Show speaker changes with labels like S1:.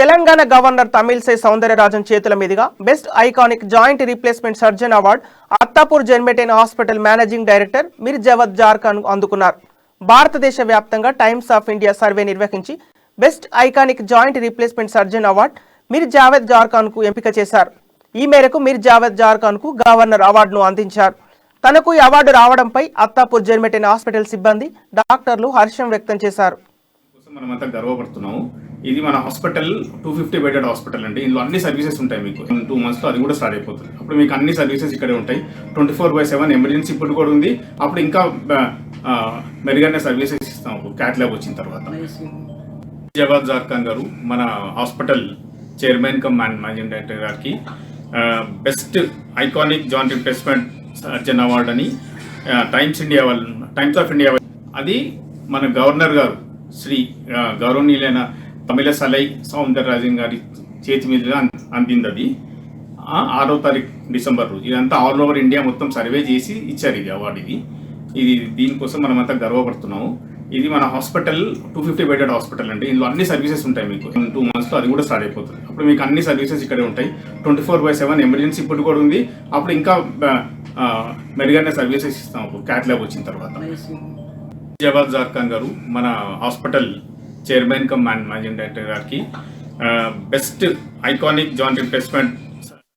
S1: Telangana governor Tamilisai Soundararajan చేతుల మీదుగా best iconic joint replacement surgeon award Attapur జెన్మెటైన్ hospital managing director Mir Javad Jarkhan అందుకున్నారు. భారతదేశ వ్యాప్తంగా టైమ్స్ ఆఫ్ ఇండియా సర్వే నిర్వహించి best iconic joint replacement surgeon award Mir Javad Jarkhan కు ఎంపిక చేశారు. ఈ మేరకు మీర్ జవద్ జార్ఖాన్ కు గవర్నర్ అవార్డును అందించారు. తనకు ఈ అవార్డు రావడంపై అత్తాపూర్ జెన్మెటైన్ హాస్పిటల్ సిబ్బంది, డాక్టర్లు హర్షం వ్యక్తం చేశారు.
S2: మనమంతా గర్వపడుతున్నాము. ఇది మన హాస్పిటల్ 250 బెడెడ్ హాస్పిటల్ అండి. ఇందులో అన్ని సర్వీసెస్ ఉంటాయి. మీకు 2 months లో అది కూడా స్టార్ట్ అయిపోతుంది. అప్పుడు మీకు అన్ని సర్వీసెస్ ఇక్కడే ఉంటాయి. 24/7 ఎమర్జెన్సీ ఇప్పుడు కూడా ఉంది. అప్పుడు ఇంకా మెరుగైన సర్వీసెస్ ఇస్తాం క్యాట్ ల్యాబ్ వచ్చిన తర్వాత. జవాద్ జార్ఖాన్ గారు మన hospital chairman cum managing director గారికి best iconic joint replacement surgeon award అని టైమ్స్ ఆఫ్ ఇండియా అది మన గవర్నర్ గారు శ్రీ గౌరవనీయులైన తమిళసై సౌందరరాజన్ గారి చేతి మీదుగా అందింది. అది 6వ తారీఖు డిసెంబర్ రోజు. ఇదంతా ఆల్ ఓవర్ ఇండియా మొత్తం సర్వే చేసి ఇచ్చారు ఇది అవార్డు. ఇది దీనికోసం మనమంతా గర్వపడుతున్నాము. ఇది మన హాస్పిటల్ 250 బెడెడ్ హాస్పిటల్ అండి. ఇందులో అన్ని సర్వీసెస్ ఉంటాయి. మీకు 2 months లో అది కూడా స్టార్ట్ అయిపోతుంది. అప్పుడు మీకు అన్ని సర్వీసెస్ ఇక్కడే ఉంటాయి. 24/7 ఎమర్జెన్సీ ఇప్పుడు కూడా ఉంది. అప్పుడు ఇంకా మెరుగైన సర్వీసెస్ ఇస్తాం క్యాట్ ల్యాబ్ వచ్చిన తర్వాత. జవాద్ జార్ఖాన్ గారు మన hospital chairman cum managing director గారికి బెస్ట్ ఐకానిక్ జాయింట్ రీప్లేస్మెంట్